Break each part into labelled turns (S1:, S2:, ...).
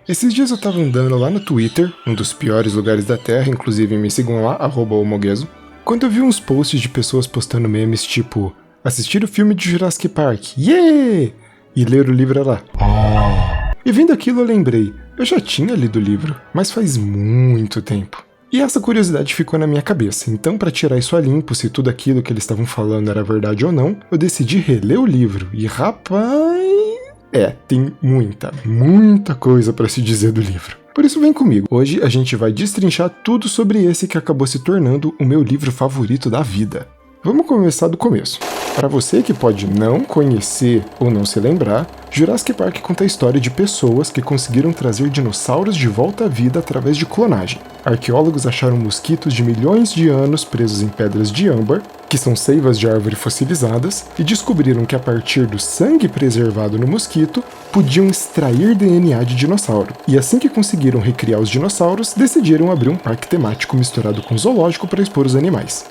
S1: Esses dias eu tava andando lá no Twitter, um dos piores lugares da Terra, inclusive me sigam lá, @omogueso, quando eu vi uns posts de pessoas postando memes tipo assistir o filme de Jurassic Park, yeah! E ler o livro lá. E vendo aquilo eu lembrei, eu já tinha lido o livro, mas faz muito tempo. E essa curiosidade ficou na minha cabeça, então para tirar isso a limpo se tudo aquilo que eles estavam falando era verdade ou não, eu decidi reler o livro, e rapaz... tem muita coisa para se dizer do livro. Por isso vem comigo, hoje a gente vai destrinchar tudo sobre esse que acabou se tornando o meu livro favorito da vida. Vamos começar do começo. Para você que pode não conhecer ou não se lembrar, Jurassic Park conta a história de pessoas que conseguiram trazer dinossauros de volta à vida através de clonagem. Arqueólogos acharam mosquitos de milhões de anos presos em pedras de âmbar, que são seivas de árvore fossilizadas, e descobriram que a partir do sangue preservado no mosquito, podiam extrair DNA de dinossauro. E assim que conseguiram recriar os dinossauros, decidiram abrir um parque temático misturado com zoológico para expor os animais.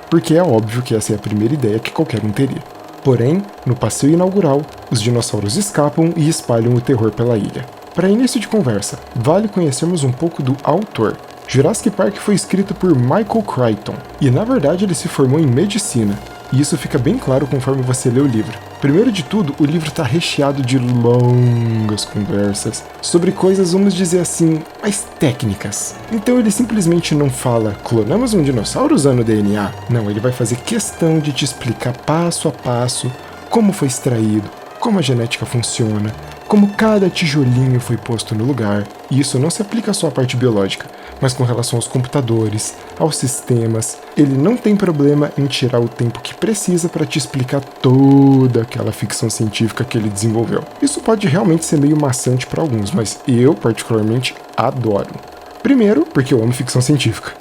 S1: Porque é óbvio que essa é a primeira ideia que qualquer um teria. Porém, no passeio inaugural, os dinossauros escapam e espalham o terror pela ilha. Para início de conversa, vale conhecermos um pouco do autor. Jurassic Park foi escrito por Michael Crichton, e na verdade ele se formou em medicina, e isso fica bem claro conforme você lê o livro. Primeiro de tudo, o livro está recheado de longas conversas sobre coisas, vamos dizer assim, mais técnicas. Então ele simplesmente não fala, clonamos um dinossauro usando DNA. Não, ele vai fazer questão de te explicar passo a passo como foi extraído, como a genética funciona, como cada tijolinho foi posto no lugar. E isso não se aplica só à parte biológica, mas com relação aos computadores, aos sistemas. Ele não tem problema em tirar o tempo que precisa para te explicar toda aquela ficção científica que ele desenvolveu. Isso pode realmente ser meio maçante para alguns, mas eu particularmente adoro. Primeiro, porque eu amo ficção científica.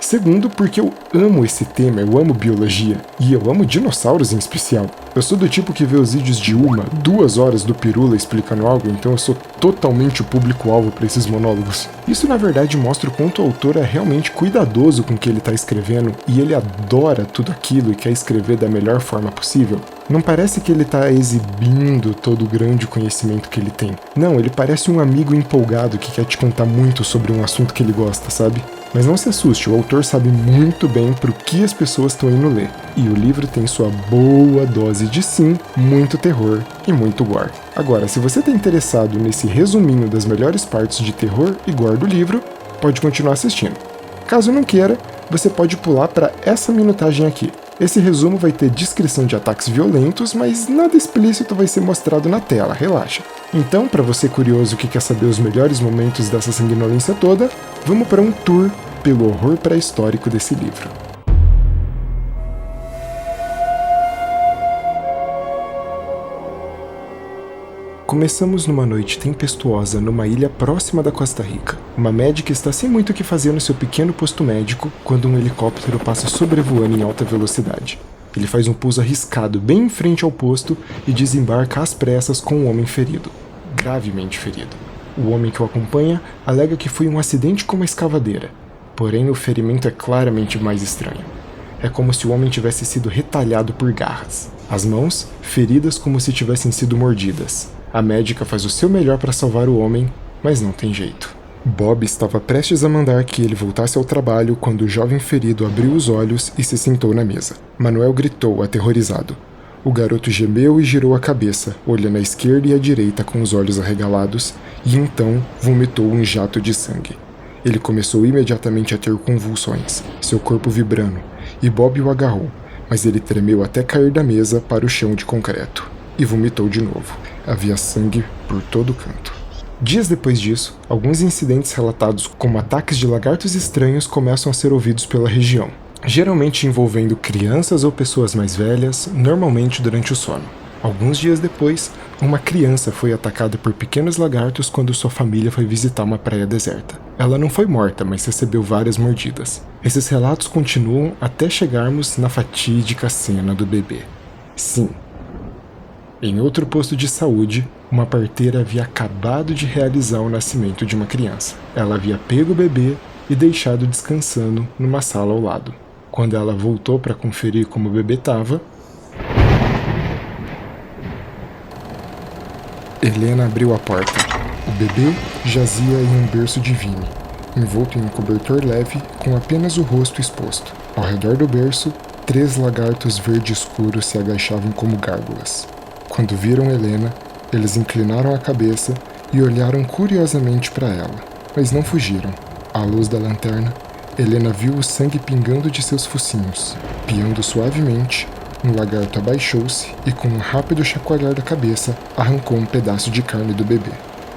S1: Segundo, porque eu amo esse tema, eu amo biologia, e eu amo dinossauros em especial. Eu sou do tipo que vê os vídeos de 2 horas do Pirula explicando algo, então eu sou totalmente o público-alvo para esses monólogos. Isso na verdade mostra o quanto o autor é realmente cuidadoso com o que ele está escrevendo, e ele adora tudo aquilo e quer escrever da melhor forma possível. Não parece que ele está exibindo todo o grande conhecimento que ele tem. Não, ele parece um amigo empolgado que quer te contar muito sobre um assunto que ele gosta, sabe? Mas não se assuste, o autor sabe muito bem pro que as pessoas estão indo ler. E o livro tem sua boa dose de sim, muito terror e muito gore. Agora, se você está interessado nesse resuminho das melhores partes de terror e gore do livro, pode continuar assistindo. Caso não queira, você pode pular para essa minutagem aqui. Esse resumo vai ter descrição de ataques violentos, mas nada explícito vai ser mostrado na tela, relaxa. Então, para você curioso que quer saber os melhores momentos dessa sanguinolência toda, vamos para um tour pelo horror pré-histórico desse livro. Começamos numa noite tempestuosa numa ilha próxima da Costa Rica. Uma médica está sem muito o que fazer no seu pequeno posto médico quando um helicóptero passa sobrevoando em alta velocidade. Ele faz um pouso arriscado bem em frente ao posto e desembarca às pressas com um homem ferido, gravemente ferido. O homem que o acompanha alega que foi um acidente com uma escavadeira, porém o ferimento é claramente mais estranho. É como se o homem tivesse sido retalhado por garras. As mãos, feridas como se tivessem sido mordidas. A médica faz o seu melhor para salvar o homem, mas não tem jeito. Bob estava prestes a mandar que ele voltasse ao trabalho quando o jovem ferido abriu os olhos e se sentou na mesa. Manuel gritou, aterrorizado. O garoto gemeu e girou a cabeça, olhando à esquerda e à direita com os olhos arregalados, e então vomitou um jato de sangue. Ele começou imediatamente a ter convulsões, seu corpo vibrando, e Bob o agarrou, mas ele tremeu até cair da mesa para o chão de concreto, e vomitou de novo. Havia sangue por todo canto. Dias depois disso, alguns incidentes relatados como ataques de lagartos estranhos começam a ser ouvidos pela região, geralmente envolvendo crianças ou pessoas mais velhas, normalmente durante o sono. Alguns dias depois, uma criança foi atacada por pequenos lagartos quando sua família foi visitar uma praia deserta. Ela não foi morta, mas recebeu várias mordidas. Esses relatos continuam até chegarmos na fatídica cena do bebê. Sim. Em outro posto de saúde, uma parteira havia acabado de realizar o nascimento de uma criança. Ela havia pego o bebê e deixado descansando numa sala ao lado. Quando ela voltou para conferir como o bebê estava, Helena abriu a porta. O bebê jazia em um berço de vime, envolto em um cobertor leve com apenas o rosto exposto. Ao redor do berço, 3 lagartos verde escuros se agachavam como gárgulas. Quando viram Helena, eles inclinaram a cabeça e olharam curiosamente para ela, mas não fugiram. À luz da lanterna, Helena viu o sangue pingando de seus focinhos. Piando suavemente, um lagarto abaixou-se e, com um rápido chacoalhar da cabeça, arrancou um pedaço de carne do bebê.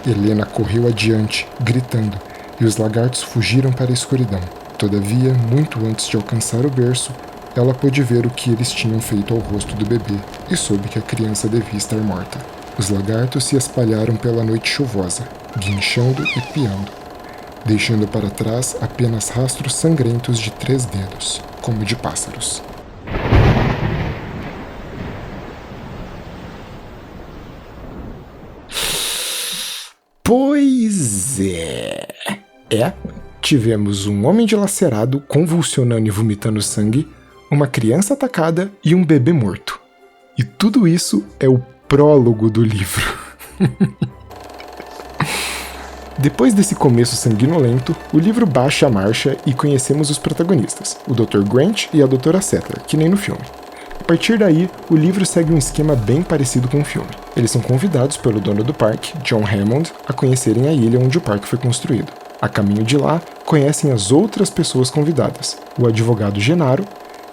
S1: Helena correu adiante, gritando, e os lagartos fugiram para a escuridão. Todavia, muito antes de alcançar o berço, ela pôde ver o que eles tinham feito ao rosto do bebê e soube que a criança devia estar morta. Os lagartos se espalharam pela noite chuvosa, guinchando e piando, deixando para trás apenas rastros sangrentos de 3 dedos, como de pássaros. Pois é. Tivemos um homem dilacerado convulsionando e vomitando sangue, uma criança atacada e um bebê morto. E tudo isso é o prólogo do livro. Depois desse começo sanguinolento, o livro baixa a marcha e conhecemos os protagonistas, o Dr. Grant e a Dra. Sattler, que nem no filme. A partir daí, o livro segue um esquema bem parecido com o filme. Eles são convidados pelo dono do parque, John Hammond, a conhecerem a ilha onde o parque foi construído. A caminho de lá, conhecem as outras pessoas convidadas, o advogado Genaro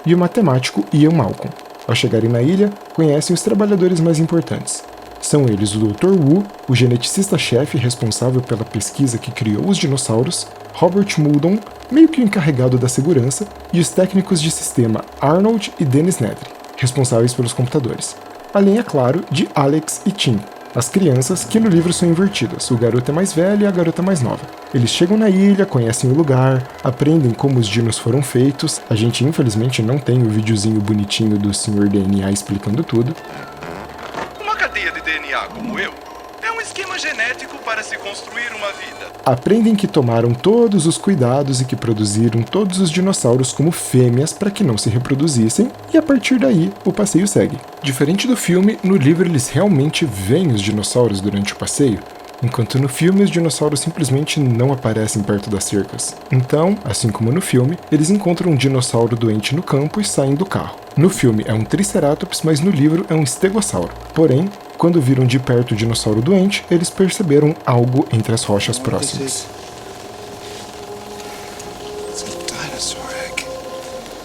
S1: e o matemático Ian Malcolm. Ao chegarem na ilha, conhecem os trabalhadores mais importantes. São eles o Dr. Wu, o geneticista-chefe responsável pela pesquisa que criou os dinossauros, Robert Muldoon, meio que o encarregado da segurança, e os técnicos de sistema Arnold e Dennis Nedry, responsáveis pelos computadores. Além, é claro, de Alex e Tim, as crianças que no livro são invertidas, o garoto é mais velho e a garota mais nova. Eles chegam na ilha, conhecem o lugar, aprendem como os dinos foram feitos. A gente infelizmente não tem o videozinho bonitinho do Sr. DNA explicando tudo.
S2: Uma cadeia de DNA como eu é um esquema genético para se construir uma vida.
S1: Aprendem que tomaram todos os cuidados e que produziram todos os dinossauros como fêmeas para que não se reproduzissem, e a partir daí o passeio segue. Diferente do filme, no livro eles realmente veem os dinossauros durante o passeio, enquanto no filme os dinossauros simplesmente não aparecem perto das cercas. Então, assim como no filme, eles encontram um dinossauro doente no campo e saem do carro. No filme é um Triceratops, mas no livro é um Estegossauro. Porém, quando viram de perto o dinossauro doente, eles perceberam algo entre as rochas próximas.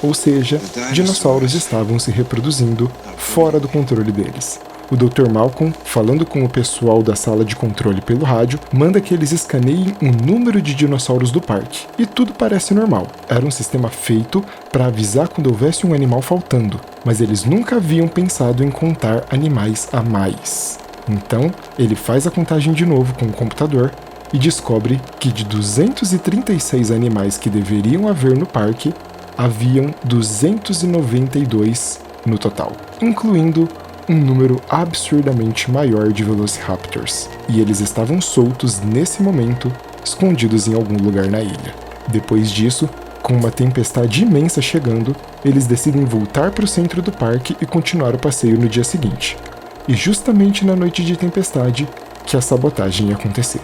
S1: Ou seja, dinossauros estavam se reproduzindo fora do controle deles. O Dr. Malcolm, falando com o pessoal da sala de controle pelo rádio, manda que eles escaneiem o número de dinossauros do parque. E tudo parece normal. Era um sistema feito para avisar quando houvesse um animal faltando, mas eles nunca haviam pensado em contar animais a mais. Então, ele faz a contagem de novo com o computador e descobre que de 236 animais que deveriam haver no parque, haviam 292 no total, incluindo um número absurdamente maior de Velociraptors, e eles estavam soltos nesse momento, escondidos em algum lugar na ilha. Depois disso, com uma tempestade imensa chegando, eles decidem voltar para o centro do parque e continuar o passeio no dia seguinte. E justamente na noite de tempestade, que a sabotagem ia acontecer.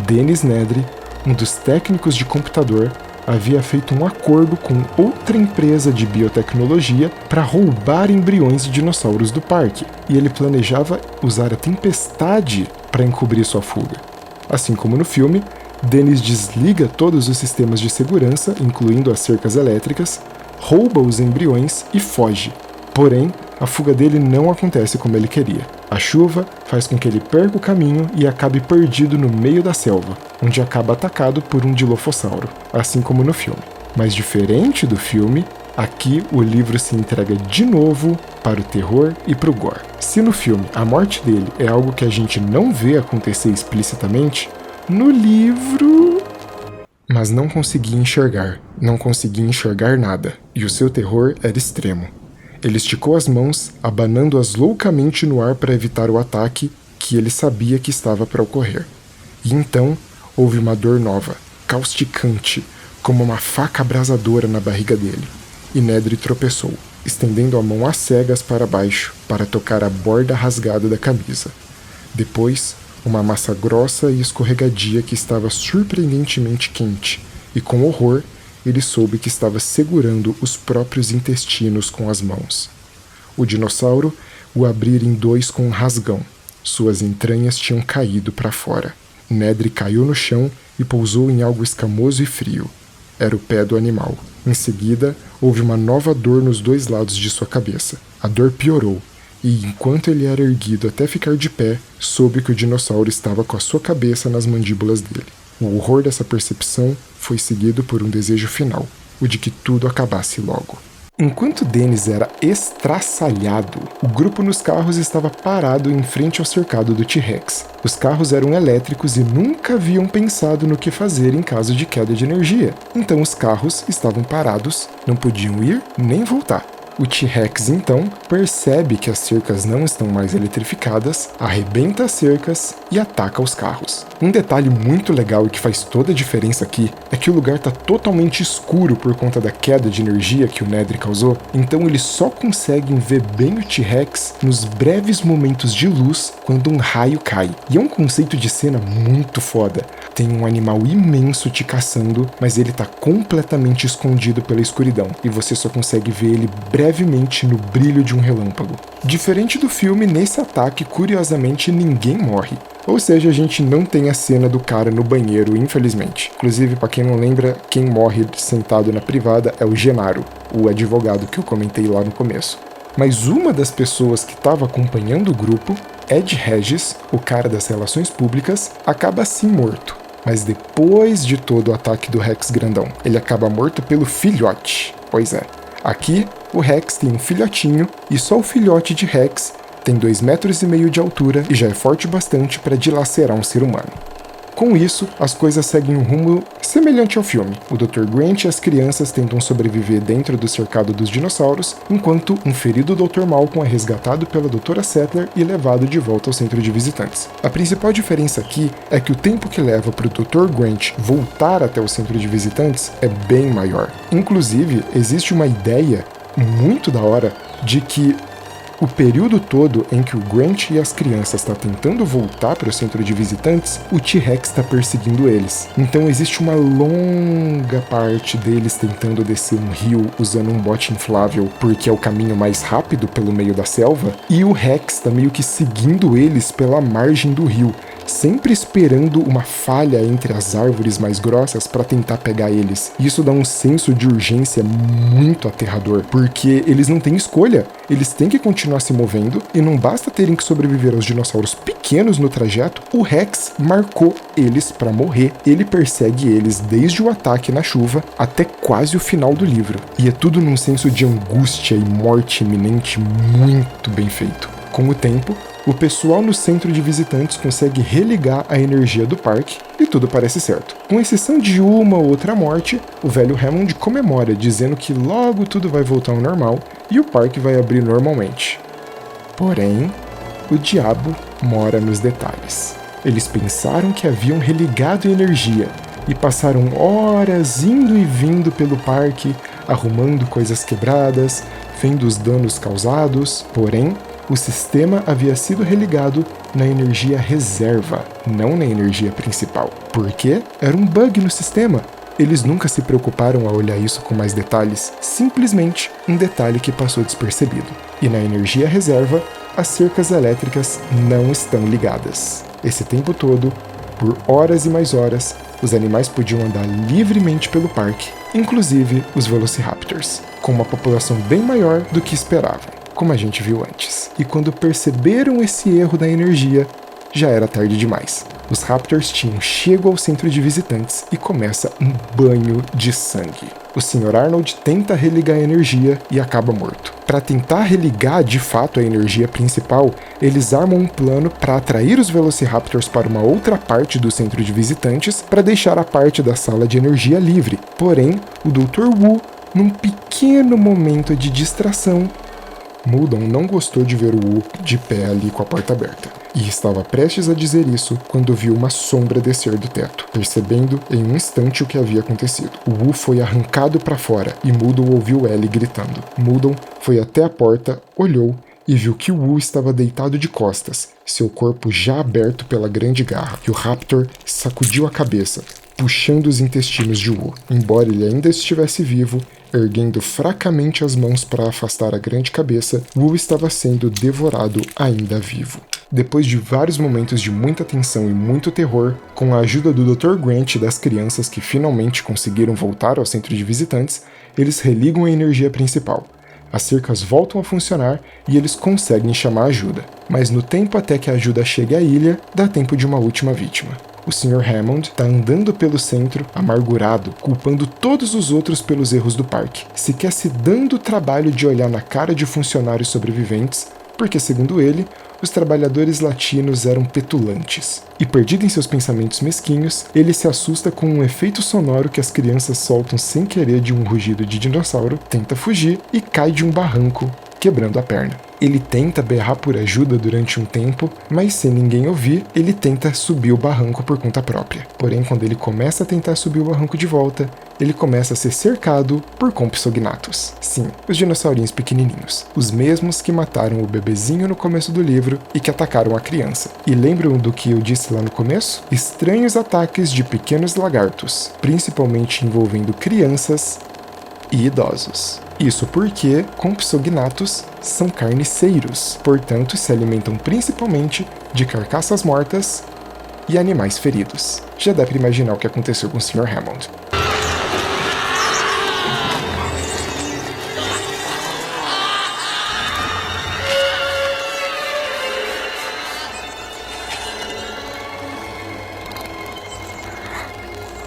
S1: Dennis Nedry, um dos técnicos de computador, havia feito um acordo com outra empresa de biotecnologia para roubar embriões de dinossauros do parque, e ele planejava usar a tempestade para encobrir sua fuga. Assim como no filme, Dennis desliga todos os sistemas de segurança, incluindo as cercas elétricas, rouba os embriões e foge. Porém, a fuga dele não acontece como ele queria. A chuva faz com que ele perca o caminho e acabe perdido no meio da selva, onde acaba atacado por um dilofossauro, assim como no filme. Mas diferente do filme, aqui o livro se entrega de novo para o terror e para o gore. Se no filme a morte dele é algo que a gente não vê acontecer explicitamente, no livro... Mas não conseguia enxergar nada, e o seu terror era extremo. Ele esticou as mãos, abanando-as loucamente no ar para evitar o ataque que ele sabia que estava para ocorrer. E então houve uma dor nova, causticante, como uma faca abrasadora na barriga dele. E Nedry tropeçou, estendendo a mão às cegas para baixo para tocar a borda rasgada da camisa. Depois, uma massa grossa e escorregadia que estava surpreendentemente quente, e com horror ele soube que estava segurando os próprios intestinos com as mãos. O dinossauro o abrira em dois com um rasgão. Suas entranhas tinham caído para fora. Nedry caiu no chão e pousou em algo escamoso e frio. Era o pé do animal. Em seguida, houve uma nova dor nos dois lados de sua cabeça. A dor piorou, e enquanto ele era erguido até ficar de pé, soube que o dinossauro estava com a sua cabeça nas mandíbulas dele. O horror dessa percepção foi seguido por um desejo final, o de que tudo acabasse logo. Enquanto Dennis era estraçalhado, o grupo nos carros estava parado em frente ao cercado do T-Rex. Os carros eram elétricos e nunca haviam pensado no que fazer em caso de queda de energia. Então os carros estavam parados, não podiam ir nem voltar. O T-Rex, então, percebe que as cercas não estão mais eletrificadas, arrebenta as cercas e ataca os carros. Um detalhe muito legal e que faz toda a diferença aqui é que o lugar está totalmente escuro por conta da queda de energia que o Nedry causou, então eles só conseguem ver bem o T-Rex nos breves momentos de luz quando um raio cai. E é um conceito de cena muito foda. Tem um animal imenso te caçando, mas ele está completamente escondido pela escuridão, e você só consegue ver ele brevemente no brilho de um relâmpago. Diferente do filme, nesse ataque, curiosamente, ninguém morre. Ou seja, a gente não tem a cena do cara no banheiro, infelizmente. Inclusive, para quem não lembra, quem morre sentado na privada é o Genaro, o advogado que eu comentei lá no começo. Mas uma das pessoas que estava acompanhando o grupo, Ed Regis, o cara das relações públicas, acaba assim morto. Mas depois de todo o ataque do Rex grandão, ele acaba morto pelo filhote. Pois é. Aqui, o Rex tem um filhotinho, e só o filhote de Rex tem 2,5 metros de altura e já é forte bastante para dilacerar um ser humano. Com isso, as coisas seguem um rumo semelhante ao filme. O Dr. Grant e as crianças tentam sobreviver dentro do cercado dos dinossauros, enquanto um ferido Dr. Malcolm é resgatado pela Dra. Sattler e levado de volta ao centro de visitantes. A principal diferença aqui é que o tempo que leva para o Dr. Grant voltar até o centro de visitantes é bem maior. Inclusive, existe uma ideia muito da hora de que o período todo em que o Grant e as crianças estão tentando voltar para o centro de visitantes, o T-Rex está perseguindo eles. Então existe uma longa parte deles tentando descer um rio usando um bote inflável, porque é o caminho mais rápido pelo meio da selva, e o Rex está meio que seguindo eles pela margem do rio, sempre esperando uma falha entre as árvores mais grossas para tentar pegar eles. Isso dá um senso de urgência muito aterrador, porque eles não têm escolha. Eles têm que continuar se movendo, e não basta terem que sobreviver aos dinossauros pequenos no trajeto, o Rex marcou eles para morrer. Ele persegue eles desde o ataque na chuva até quase o final do livro. E é tudo num senso de angústia e morte iminente muito bem feito. Com o tempo, o pessoal no centro de visitantes consegue religar a energia do parque e tudo parece certo. Com exceção de uma ou outra morte, o velho Hammond comemora, dizendo que logo tudo vai voltar ao normal e o parque vai abrir normalmente. Porém, o diabo mora nos detalhes. Eles pensaram que haviam religado a energia e passaram horas indo e vindo pelo parque, arrumando coisas quebradas, vendo os danos causados, porém, o sistema havia sido religado na energia reserva, não na energia principal. Por quê? Era um bug no sistema. Eles nunca se preocuparam a olhar isso com mais detalhes, simplesmente um detalhe que passou despercebido. E na energia reserva, as cercas elétricas não estão ligadas. Esse tempo todo, por horas e mais horas, os animais podiam andar livremente pelo parque, inclusive os Velociraptors, com uma população bem maior do que esperavam, como a gente viu antes. E quando perceberam esse erro da energia, já era tarde demais. Os Raptors tinham chego ao centro de visitantes e começa um banho de sangue. O Sr. Arnold tenta religar a energia e acaba morto. Para tentar religar de fato a energia principal, eles armam um plano para atrair os Velociraptors para uma outra parte do centro de visitantes para deixar a parte da sala de energia livre. Porém, o Dr. Wu, num pequeno momento de distração, Muldon não gostou de ver o Wu de pé ali com a porta aberta, e estava prestes a dizer isso quando viu uma sombra descer do teto, percebendo em um instante o que havia acontecido. O Wu foi arrancado para fora e Muldon ouviu Ellie gritando. Muldon foi até a porta, olhou e viu que Wu estava deitado de costas, seu corpo já aberto pela grande garra, e o Raptor sacudiu a cabeça, puxando os intestinos de Wu. Embora ele ainda estivesse vivo, erguendo fracamente as mãos para afastar a grande cabeça, Wu estava sendo devorado ainda vivo. Depois de vários momentos de muita tensão e muito terror, com a ajuda do Dr. Grant e das crianças que finalmente conseguiram voltar ao centro de visitantes, eles religam a energia principal. As cercas voltam a funcionar e eles conseguem chamar ajuda. Mas no tempo até que a ajuda chegue à ilha, dá tempo de uma última vítima. O Sr. Hammond está andando pelo centro, amargurado, culpando todos os outros pelos erros do parque, sequer se dando o trabalho de olhar na cara de funcionários sobreviventes, porque, segundo ele, os trabalhadores latinos eram petulantes. E perdido em seus pensamentos mesquinhos, ele se assusta com um efeito sonoro que as crianças soltam sem querer de um rugido de dinossauro, tenta fugir e cai de um barranco, quebrando a perna. Ele tenta berrar por ajuda durante um tempo, mas sem ninguém ouvir, ele tenta subir o barranco por conta própria. Porém, quando ele começa a tentar subir o barranco de volta, ele começa a ser cercado por Compsognathus. Sim, os dinossaurinhos pequenininhos. Os mesmos que mataram o bebezinho no começo do livro e que atacaram a criança. E lembram do que eu disse lá no começo? Estranhos ataques de pequenos lagartos, principalmente envolvendo crianças e idosos. Isso porque Compsognathus são carniceiros, portanto se alimentam principalmente de carcaças mortas e animais feridos. Já dá para imaginar o que aconteceu com o Sr. Hammond.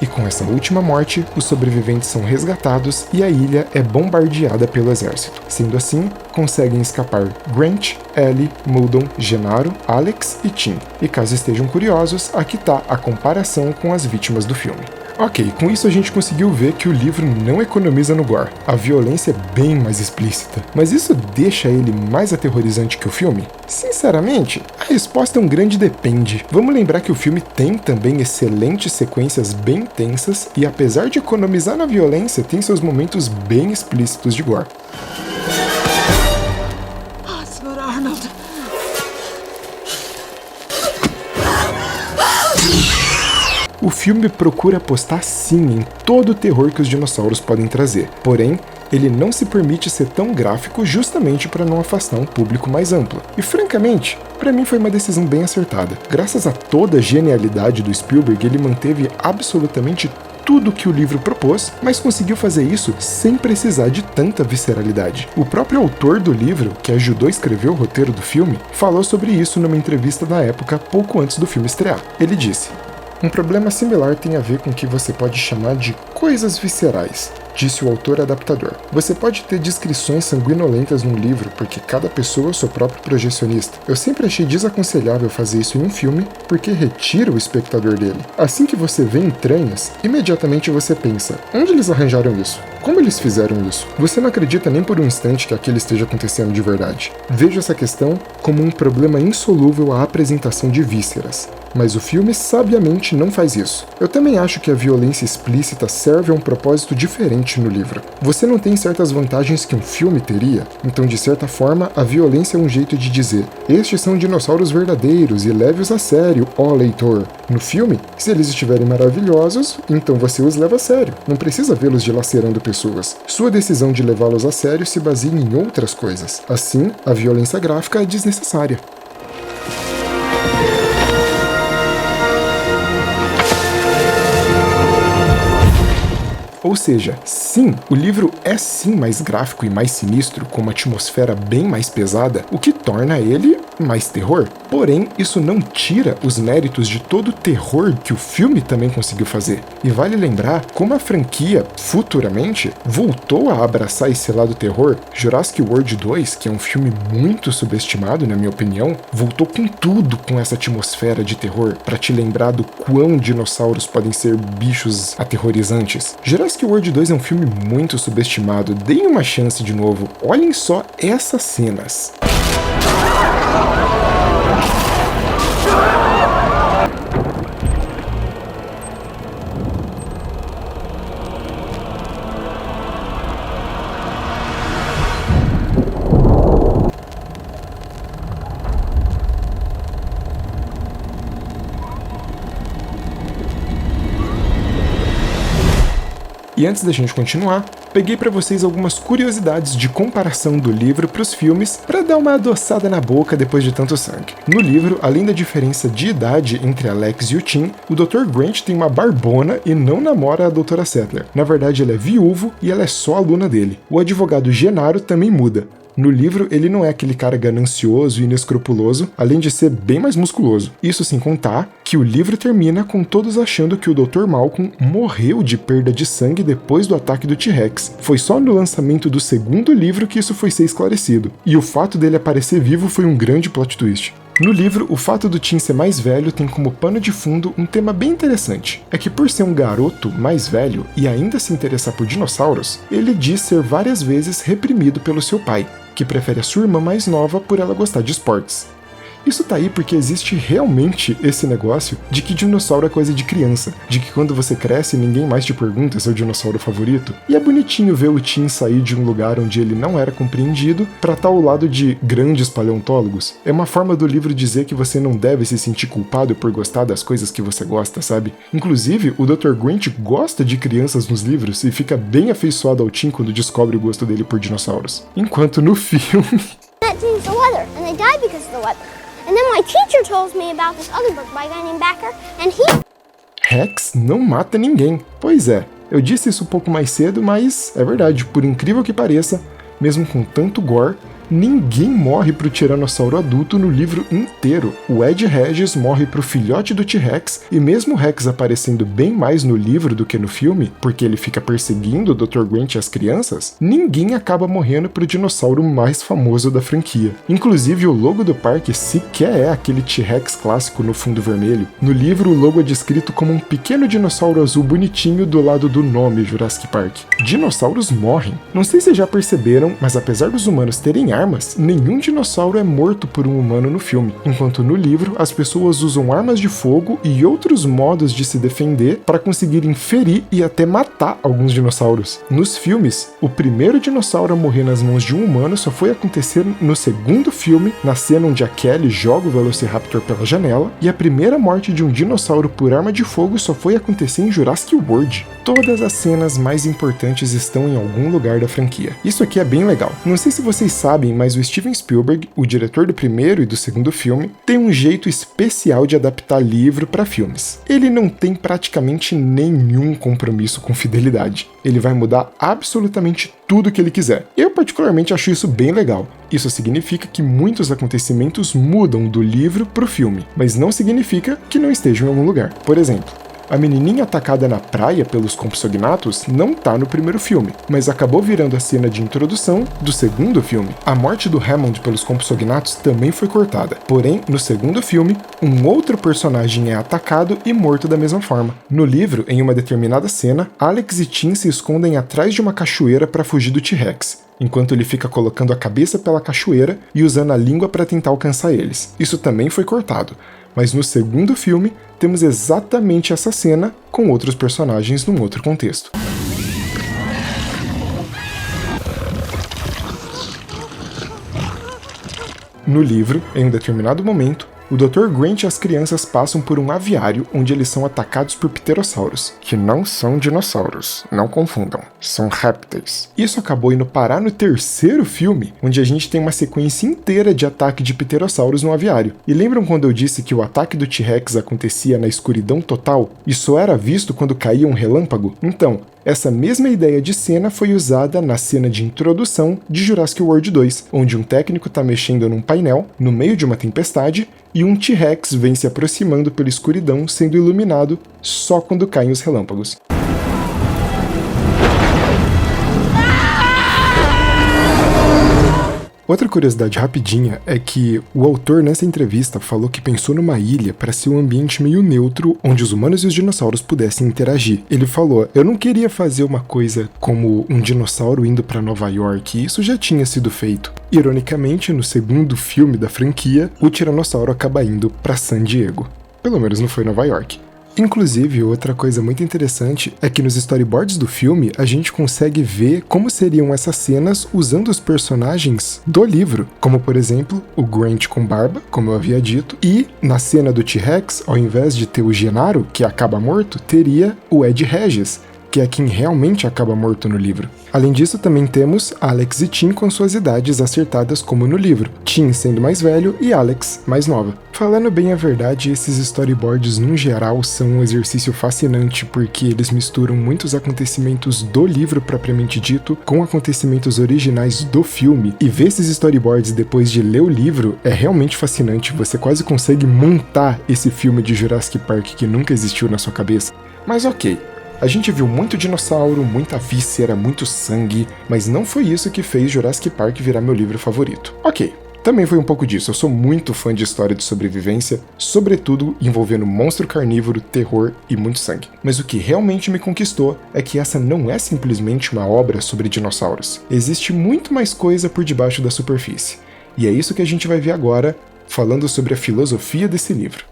S1: E com essa última morte, os sobreviventes são resgatados e a ilha é bombardeada pelo exército. Sendo assim, conseguem escapar Grant, Ellie, Muldon, Gennaro, Alex e Tim. E caso estejam curiosos, aqui tá a comparação com as vítimas do filme. Ok, com isso a gente conseguiu ver que o livro não economiza no gore. A violência é bem mais explícita. Mas isso deixa ele mais aterrorizante que o filme? Sinceramente, a resposta é um grande depende. Vamos lembrar que o filme tem também excelentes sequências bem tensas e apesar de economizar na violência, tem seus momentos bem explícitos de gore.
S3: Oh, Sr. Arnold.
S1: O filme procura apostar sim em todo o terror que os dinossauros podem trazer, porém, ele não se permite ser tão gráfico justamente para não afastar um público mais amplo. E francamente, para mim foi uma decisão bem acertada. Graças a toda a genialidade do Spielberg, ele manteve absolutamente tudo que o livro propôs, mas conseguiu fazer isso sem precisar de tanta visceralidade. O próprio autor do livro, que ajudou a escrever o roteiro do filme, falou sobre isso numa entrevista da época pouco antes do filme estrear. Ele disse: "Um problema similar tem a ver com o que você pode chamar de coisas viscerais", disse o autor adaptador. Você pode ter descrições sanguinolentas num livro, porque cada pessoa é o seu próprio projecionista. Eu sempre achei desaconselhável fazer isso em um filme, porque retira o espectador dele. Assim que você vê entranhas, imediatamente você pensa: onde eles arranjaram isso? Como eles fizeram isso? Você não acredita nem por um instante que aquilo esteja acontecendo de verdade. Vejo essa questão como um problema insolúvel à apresentação de vísceras. Mas o filme sabiamente não faz isso. Eu também acho que a violência explícita serve a um propósito diferente no livro. Você não tem certas vantagens que um filme teria, então de certa forma a violência é um jeito de dizer: estes são dinossauros verdadeiros e leve-os a sério, ó leitor. No filme, se eles estiverem maravilhosos, então você os leva a sério. Não precisa vê-los dilacerando pessoas. Sua decisão de levá-los a sério se baseia em outras coisas. Assim, a violência gráfica é desnecessária. Ou seja, sim, o livro é sim mais gráfico e mais sinistro, com uma atmosfera bem mais pesada, o que torna ele mais terror. Porém, isso não tira os méritos de todo o terror que o filme também conseguiu fazer. E vale lembrar como a franquia, futuramente, voltou a abraçar esse lado terror. Jurassic World 2, que é um filme muito subestimado, na minha opinião, voltou com tudo com essa atmosfera de terror, para te lembrar do quão dinossauros podem ser bichos aterrorizantes. Jurassic World 2 é um filme muito subestimado, deem uma chance de novo, olhem só essas cenas. E antes da gente continuar, peguei para vocês algumas curiosidades de comparação do livro para os filmes para dar uma adoçada na boca depois de tanto sangue. No livro, além da diferença de idade entre Alex e o Tim, o Dr. Grant tem uma barbona e não namora a Dra. Sattler. Na verdade, ele é viúvo e ela é só aluna dele. O advogado Gennaro também muda. No livro, ele não é aquele cara ganancioso e inescrupuloso, além de ser bem mais musculoso. Isso sem contar que o livro termina com todos achando que o Dr. Malcolm morreu de perda de sangue depois do ataque do T-Rex. Foi só no lançamento do segundo livro que isso foi ser esclarecido. E o fato dele aparecer vivo foi um grande plot twist. No livro, o fato do Tim ser mais velho tem como pano de fundo um tema bem interessante. É que por ser um garoto mais velho e ainda se interessar por dinossauros, ele diz ser várias vezes reprimido pelo seu pai, que prefere a sua irmã mais nova por ela gostar de esportes. Isso tá aí porque existe realmente esse negócio de que dinossauro é coisa de criança, de que quando você cresce ninguém mais te pergunta seu dinossauro favorito, e é bonitinho ver o Tim sair de um lugar onde ele não era compreendido pra estar ao lado de grandes paleontólogos. É uma forma do livro dizer que você não deve se sentir culpado por gostar das coisas que você gosta, sabe? Inclusive, o Dr. Grant gosta de crianças nos livros e fica bem afeiçoado ao Tim quando descobre o gosto dele por dinossauros. Enquanto no filme...
S4: That changed the weather, and they died because of the weather. And then my teacher told me about this other book by a guy named Backer, and he...
S1: Rex não mata ninguém. Pois é, eu disse isso um pouco mais cedo, mas é verdade, por incrível que pareça, mesmo com tanto gore, ninguém morre pro tiranossauro adulto no livro inteiro. O Ed Regis morre pro filhote do T-Rex, e mesmo o Rex aparecendo bem mais no livro do que no filme, porque ele fica perseguindo o Dr. Grant e as crianças, ninguém acaba morrendo pro dinossauro mais famoso da franquia. Inclusive, o logo do parque sequer é aquele T-Rex clássico no fundo vermelho. No livro, o logo é descrito como um pequeno dinossauro azul bonitinho do lado do nome Jurassic Park. Dinossauros morrem. Não sei se já perceberam, mas apesar dos humanos terem armas, nenhum dinossauro é morto por um humano no filme, enquanto no livro as pessoas usam armas de fogo e outros modos de se defender para conseguirem ferir e até matar alguns dinossauros. Nos filmes, o primeiro dinossauro a morrer nas mãos de um humano só foi acontecer no segundo filme, na cena onde a Kelly joga o Velociraptor pela janela, e a primeira morte de um dinossauro por arma de fogo só foi acontecer em Jurassic World. Todas as cenas mais importantes estão em algum lugar da franquia. Isso aqui é bem legal. Não sei se vocês sabem, mas o Steven Spielberg, o diretor do primeiro e do segundo filme, tem um jeito especial de adaptar livro para filmes. Ele não tem praticamente nenhum compromisso com fidelidade. Ele vai mudar absolutamente tudo que ele quiser. Eu particularmente acho isso bem legal. Isso significa que muitos acontecimentos mudam do livro pro filme, mas não significa que não estejam em algum lugar. Por exemplo, a menininha atacada na praia pelos Compsognathus não tá no primeiro filme, mas acabou virando a cena de introdução do segundo filme. A morte do Hammond pelos Compsognathus também foi cortada, porém, no segundo filme, um outro personagem é atacado e morto da mesma forma. No livro, em uma determinada cena, Alex e Tim se escondem atrás de uma cachoeira para fugir do T-Rex, enquanto ele fica colocando a cabeça pela cachoeira e usando a língua para tentar alcançar eles. Isso também foi cortado, mas no segundo filme temos exatamente essa cena com outros personagens num outro contexto. No livro, em um determinado momento, o Dr. Grant e as crianças passam por um aviário onde eles são atacados por pterossauros, que não são dinossauros, não confundam, são répteis. Isso acabou indo parar no terceiro filme, onde a gente tem uma sequência inteira de ataque de pterossauros no aviário. E lembram quando eu disse que o ataque do T-Rex acontecia na escuridão total e só era visto quando caía um relâmpago? Então, essa mesma ideia de cena foi usada na cena de introdução de Jurassic World 2, onde um técnico está mexendo num painel, no meio de uma tempestade, e um T-Rex vem se aproximando pela escuridão, sendo iluminado só quando caem os relâmpagos. Outra curiosidade rapidinha é que o autor nessa entrevista falou que pensou numa ilha para ser um ambiente meio neutro onde os humanos e os dinossauros pudessem interagir. Ele falou: eu não queria fazer uma coisa como um dinossauro indo para Nova York, isso já tinha sido feito. Ironicamente, no segundo filme da franquia, o tiranossauro acaba indo para San Diego. Pelo menos não foi Nova York. Inclusive, outra coisa muito interessante é que nos storyboards do filme a gente consegue ver como seriam essas cenas usando os personagens do livro, como por exemplo o Grant com barba, como eu havia dito, e na cena do T-Rex, ao invés de ter o Gennaro, que acaba morto, teria o Ed Regis, que é quem realmente acaba morto no livro. Além disso, também temos Alex e Tim com suas idades acertadas como no livro, Tim sendo mais velho e Alex mais nova. Falando bem a verdade, esses storyboards no geral são um exercício fascinante porque eles misturam muitos acontecimentos do livro propriamente dito com acontecimentos originais do filme, e ver esses storyboards depois de ler o livro é realmente fascinante. Você quase consegue montar esse filme de Jurassic Park que nunca existiu na sua cabeça. Mas ok, a gente viu muito dinossauro, muita víscera, muito sangue, mas não foi isso que fez Jurassic Park virar meu livro favorito. Ok, também foi um pouco disso. Eu sou muito fã de história de sobrevivência, sobretudo envolvendo monstro carnívoro, terror e muito sangue. Mas o que realmente me conquistou é que essa não é simplesmente uma obra sobre dinossauros. Existe muito mais coisa por debaixo da superfície. E é isso que a gente vai ver agora, falando sobre a filosofia desse livro.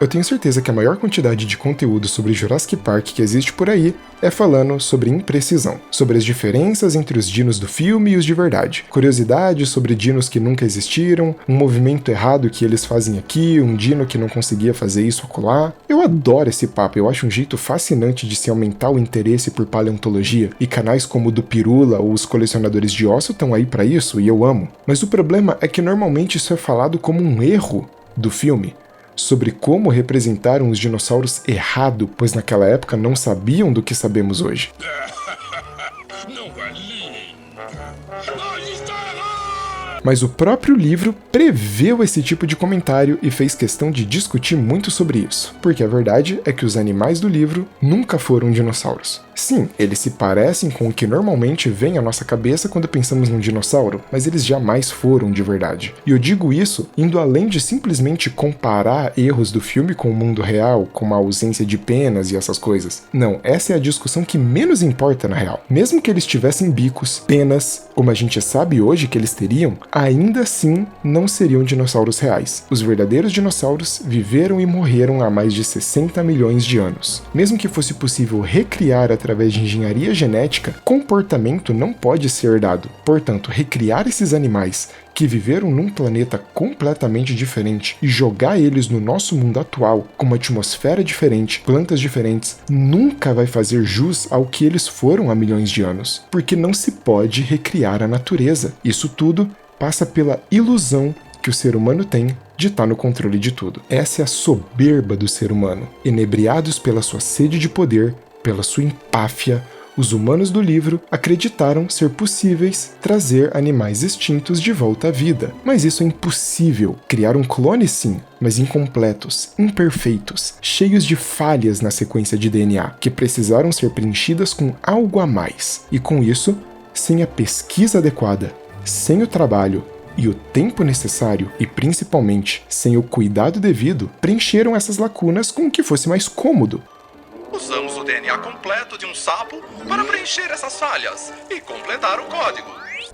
S1: Eu tenho certeza que a maior quantidade de conteúdo sobre Jurassic Park que existe por aí é falando sobre imprecisão, sobre as diferenças entre os dinos do filme e os de verdade, curiosidades sobre dinos que nunca existiram, um movimento errado que eles fazem aqui, um dino que não conseguia fazer isso acolá. Eu adoro esse papo, eu acho um jeito fascinante de se aumentar o interesse por paleontologia, e canais como o do Pirula ou os colecionadores de osso estão aí pra isso e eu amo. Mas o problema é que normalmente isso é falado como um erro do filme, sobre como representaram os dinossauros errado, pois naquela época não sabiam do que sabemos hoje. Mas o próprio livro preveu esse tipo de comentário e fez questão de discutir muito sobre isso, porque a verdade é que os animais do livro nunca foram dinossauros. Sim, eles se parecem com o que normalmente vem à nossa cabeça quando pensamos num dinossauro, mas eles jamais foram de verdade. E eu digo isso indo além de simplesmente comparar erros do filme com o mundo real, como a ausência de penas e essas coisas. Não, essa é a discussão que menos importa na real. Mesmo que eles tivessem bicos, penas, como a gente sabe hoje que eles teriam, ainda assim não seriam dinossauros reais. Os verdadeiros dinossauros viveram e morreram há mais de 60 milhões de anos. Mesmo que fosse possível recriar através de engenharia genética, comportamento não pode ser herdado. Portanto, recriar esses animais que viveram num planeta completamente diferente e jogar eles no nosso mundo atual, com uma atmosfera diferente, plantas diferentes, nunca vai fazer jus ao que eles foram há milhões de anos, porque não se pode recriar a natureza. Isso tudo passa pela ilusão que o ser humano tem de estar no controle de tudo. Essa é a soberba do ser humano. Inebriados pela sua sede de poder, pela sua empáfia, os humanos do livro acreditaram ser possíveis trazer animais extintos de volta à vida. Mas isso é impossível. Criar um clone sim, mas incompletos, imperfeitos, cheios de falhas na sequência de DNA, que precisaram ser preenchidas com algo a mais. E com isso, sem a pesquisa adequada, sem o trabalho e o tempo necessário, e principalmente sem o cuidado devido, preencheram essas lacunas com o que fosse mais cômodo.
S2: Usamos o DNA completo de um sapo para preencher essas falhas e completar o código.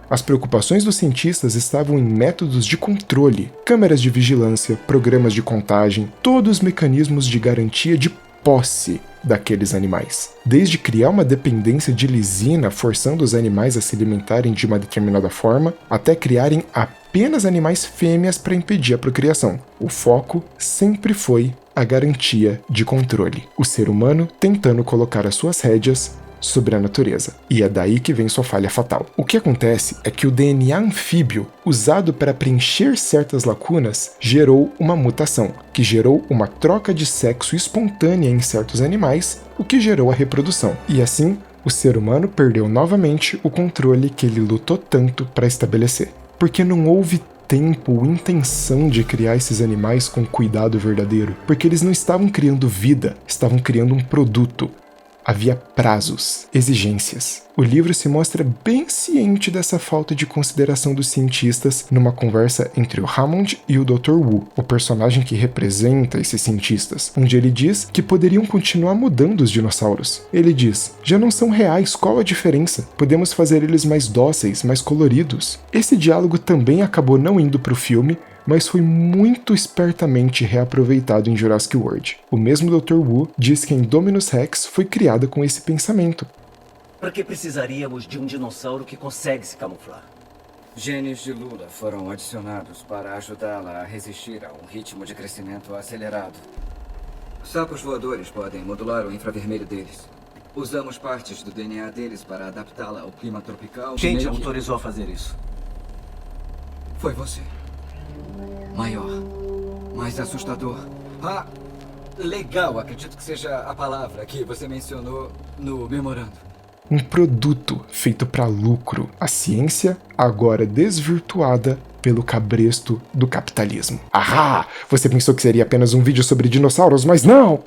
S1: As preocupações dos cientistas estavam em métodos de controle, câmeras de vigilância, programas de contagem, todos os mecanismos de garantia de posse daqueles animais. Desde criar uma dependência de lisina, forçando os animais a se alimentarem de uma determinada forma, até criarem apenas animais fêmeas para impedir a procriação. O foco sempre foi a garantia de controle. O ser humano tentando colocar as suas rédeas sobre a natureza. E é daí que vem sua falha fatal. O que acontece é que o DNA anfíbio, usado para preencher certas lacunas, gerou uma mutação, que gerou uma troca de sexo espontânea em certos animais, o que gerou a reprodução. E assim, o ser humano perdeu novamente o controle que ele lutou tanto para estabelecer. Porque não houve tempo ou intenção de criar esses animais com cuidado verdadeiro, porque eles não estavam criando vida, estavam criando um produto. Havia prazos, exigências. O livro se mostra bem ciente dessa falta de consideração dos cientistas numa conversa entre o Hammond e o Dr. Wu, o personagem que representa esses cientistas, onde ele diz que poderiam continuar mudando os dinossauros. Ele diz, já não são reais, qual a diferença? Podemos fazer eles mais dóceis, mais coloridos. Esse diálogo também acabou não indo para o filme, mas foi muito espertamente reaproveitado em Jurassic World. O mesmo Dr. Wu diz que a Indominus Rex foi criada com esse pensamento.
S5: Para que precisaríamos de um dinossauro que consegue se camuflar?
S6: Genes de Lula foram adicionados para ajudá-la a resistir a um ritmo de crescimento acelerado. Sapos voadores podem modular o infravermelho deles. Usamos partes do DNA deles para adaptá-la ao clima tropical.
S5: Quem te
S6: meio que-
S5: autorizou a fazer isso?
S6: Foi você. Maior. Mais assustador. Ah, legal. Acredito que seja a palavra que você mencionou no memorando.
S1: Um produto feito para lucro. A ciência agora desvirtuada pelo cabresto do capitalismo. Ahá! Você pensou que seria apenas um vídeo sobre dinossauros, mas não!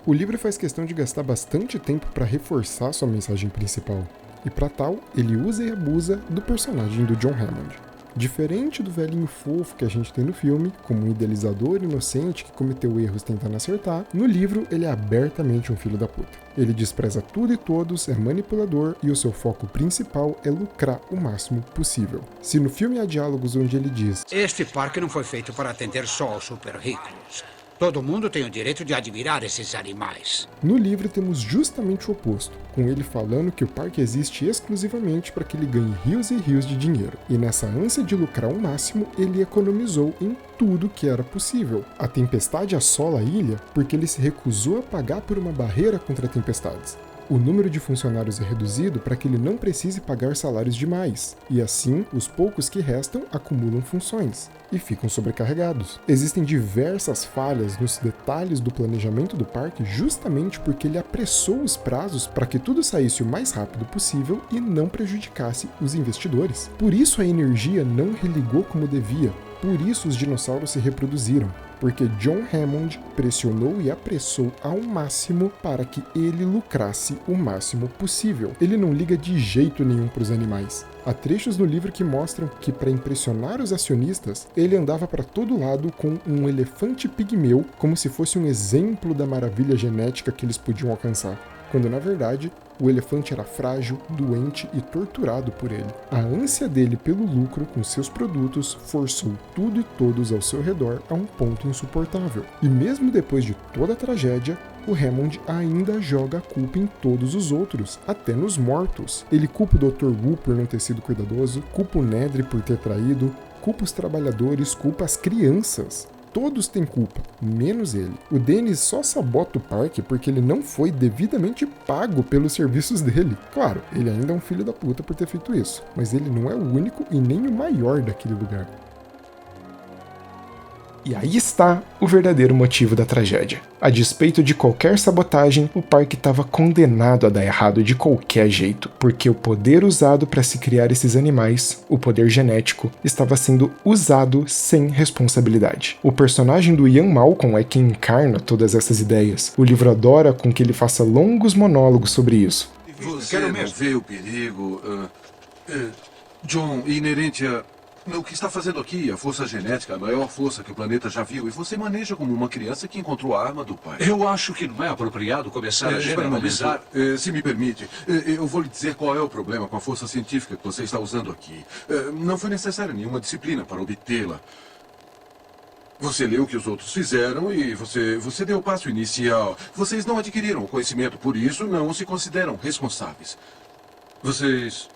S1: O livro faz questão de gastar bastante tempo para reforçar sua mensagem principal. E para tal, ele usa e abusa do personagem do John Hammond. Diferente do velhinho fofo que a gente tem no filme, como um idealizador inocente que cometeu erros tentando acertar, no livro ele é abertamente um filho da puta. Ele despreza tudo e todos, é manipulador e o seu foco principal é lucrar o máximo possível. Se no filme há diálogos onde ele diz:
S7: Este parque não foi feito para atender só aos super ricos. Todo mundo tem o direito de admirar esses animais.
S1: No livro temos justamente o oposto, com ele falando que o parque existe exclusivamente para que ele ganhe rios e rios de dinheiro. E nessa ânsia de lucrar ao máximo, ele economizou em tudo que era possível. A tempestade assola a ilha porque ele se recusou a pagar por uma barreira contra tempestades. O número de funcionários é reduzido para que ele não precise pagar salários demais, e assim, os poucos que restam acumulam funções e ficam sobrecarregados. Existem diversas falhas nos detalhes do planejamento do parque justamente porque ele apressou os prazos para que tudo saísse o mais rápido possível e não prejudicasse os investidores. Por isso a energia não religou como devia, por isso os dinossauros se reproduziram. Porque John Hammond pressionou e apressou ao máximo para que ele lucrasse o máximo possível. Ele não liga de jeito nenhum para os animais. Há trechos no livro que mostram que, para impressionar os acionistas, ele andava para todo lado com um elefante pigmeu, como se fosse um exemplo da maravilha genética que eles podiam alcançar, quando na verdade o elefante era frágil, doente e torturado por ele. A ânsia dele pelo lucro com seus produtos forçou tudo e todos ao seu redor a um ponto insuportável. E mesmo depois de toda a tragédia, o Hammond ainda joga a culpa em todos os outros, até nos mortos. Ele culpa o Dr. Wu por não ter sido cuidadoso, culpa o Nedry por ter traído, culpa os trabalhadores, culpa as crianças. Todos têm culpa, menos ele. O Dennis só sabota o parque porque ele não foi devidamente pago pelos serviços dele. Claro, ele ainda é um filho da puta por ter feito isso, mas ele não é o único e nem o maior daquele lugar. E aí está o verdadeiro motivo da tragédia. A despeito de qualquer sabotagem, o parque estava condenado a dar errado de qualquer jeito, porque o poder usado para se criar esses animais, o poder genético, estava sendo usado sem responsabilidade. O personagem do Ian Malcolm é quem encarna todas essas ideias. O livro adora com que ele faça longos monólogos sobre isso.
S8: Você não vê o perigo, John, inerente a... O que está fazendo aqui, a força genética, a maior força que o planeta já viu, e você maneja como uma criança que encontrou a arma do pai.
S9: Eu acho que não é apropriado começar a generalizar.
S8: Se me permite, eu vou lhe dizer qual é o problema com a força científica que você está usando aqui. Não foi necessária nenhuma disciplina para obtê-la. Você leu o que os outros fizeram e você deu o passo inicial. Vocês não adquiriram o conhecimento, por isso não se consideram responsáveis. Vocês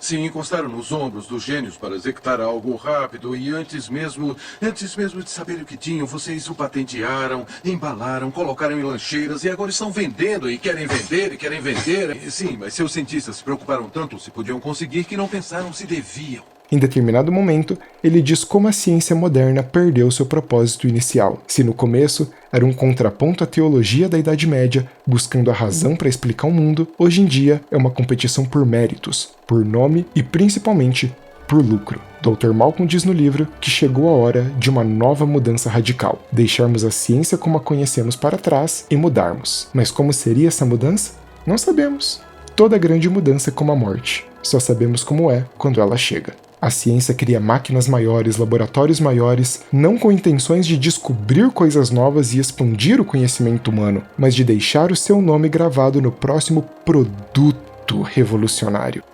S8: se encostaram nos ombros dos gênios para executar algo rápido e antes mesmo de saberem o que tinham, vocês o patentearam, embalaram, colocaram em lancheiras e agora estão vendendo e querem vender e querem vender. Sim, mas seus cientistas se preocuparam tanto se podiam conseguir que não pensaram se deviam.
S1: Em determinado momento, ele diz como a ciência moderna perdeu seu propósito inicial. Se no começo era um contraponto à teologia da Idade Média, buscando a razão para explicar o mundo, hoje em dia é uma competição por méritos, por nome e principalmente por lucro. Dr. Malcolm diz no livro que chegou a hora de uma nova mudança radical, deixarmos a ciência como a conhecemos para trás e mudarmos. Mas como seria essa mudança? Não sabemos. Toda grande mudança é como a morte. Só sabemos como é quando ela chega. A ciência cria máquinas maiores, laboratórios maiores, não com intenções de descobrir coisas novas e expandir o conhecimento humano, mas de deixar o seu nome gravado no próximo produto revolucionário.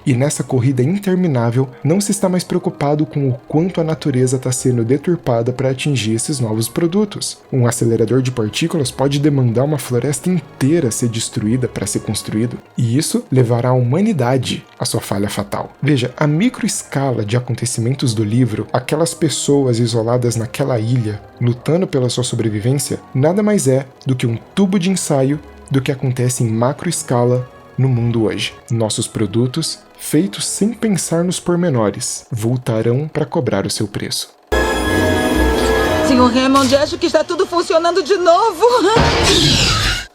S1: E nessa corrida interminável, não se está mais preocupado com o quanto a natureza está sendo deturpada para atingir esses novos produtos. Um acelerador de partículas pode demandar uma floresta inteira ser destruída para ser construído, e isso levará a humanidade à sua falha fatal. Veja, a microescala de acontecimentos do livro, aquelas pessoas isoladas naquela ilha, lutando pela sua sobrevivência, nada mais é do que um tubo de ensaio do que acontece em macroescala no mundo hoje. Nossos produtos, feitos sem pensar nos pormenores, voltarão para cobrar o seu preço.
S3: Senhor Hammond, acho que está tudo funcionando de novo.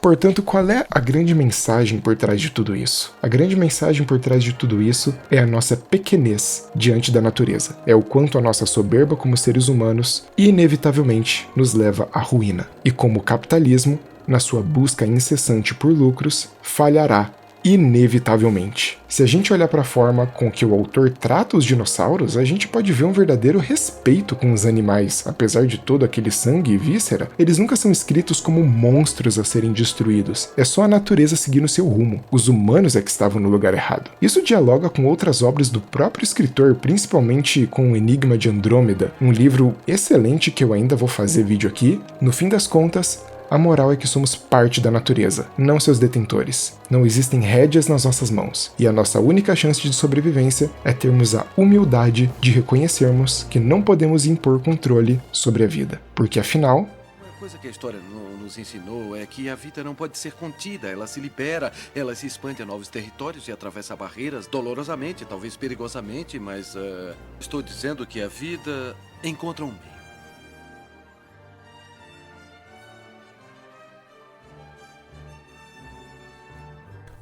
S1: Portanto, qual é a grande mensagem por trás de tudo isso? A grande mensagem por trás de tudo isso é a nossa pequenez diante da natureza. É o quanto a nossa soberba como seres humanos inevitavelmente nos leva à ruína. E como o capitalismo, na sua busca incessante por lucros, falhará inevitavelmente. Se a gente olhar para a forma com que o autor trata os dinossauros, a gente pode ver um verdadeiro respeito com os animais. Apesar de todo aquele sangue e víscera, eles nunca são escritos como monstros a serem destruídos. É só a natureza seguindo seu rumo. Os humanos é que estavam no lugar errado. Isso dialoga com outras obras do próprio escritor, principalmente com O Enigma de Andrômeda, um livro excelente que eu ainda vou fazer vídeo aqui. No fim das contas, a moral é que somos parte da natureza, não seus detentores. Não existem rédeas nas nossas mãos, e a nossa única chance de sobrevivência é termos a humildade de reconhecermos que não podemos impor controle sobre a vida, porque afinal...
S2: Uma coisa que a história nos ensinou é que a vida não pode ser contida, ela se libera, ela se expande a novos territórios e atravessa barreiras dolorosamente, talvez perigosamente, mas estou dizendo que a vida encontra um meio.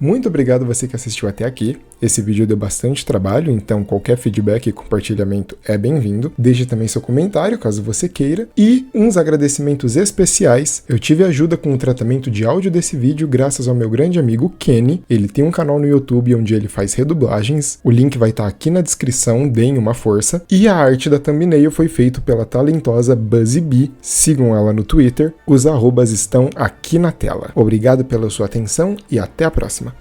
S1: Muito obrigado você que assistiu até aqui. Esse vídeo deu bastante trabalho, então qualquer feedback e compartilhamento é bem-vindo. Deixe também seu comentário, caso você queira. E uns agradecimentos especiais. Eu tive ajuda com o tratamento de áudio desse vídeo graças ao meu grande amigo Kenny. Ele tem um canal no YouTube onde ele faz redublagens. O link vai estar aqui na descrição, deem uma força. E a arte da thumbnail foi feita pela talentosa Buzzy Bee. Sigam ela no Twitter. Os arrobas estão aqui na tela. Obrigado pela sua atenção e até a próxima.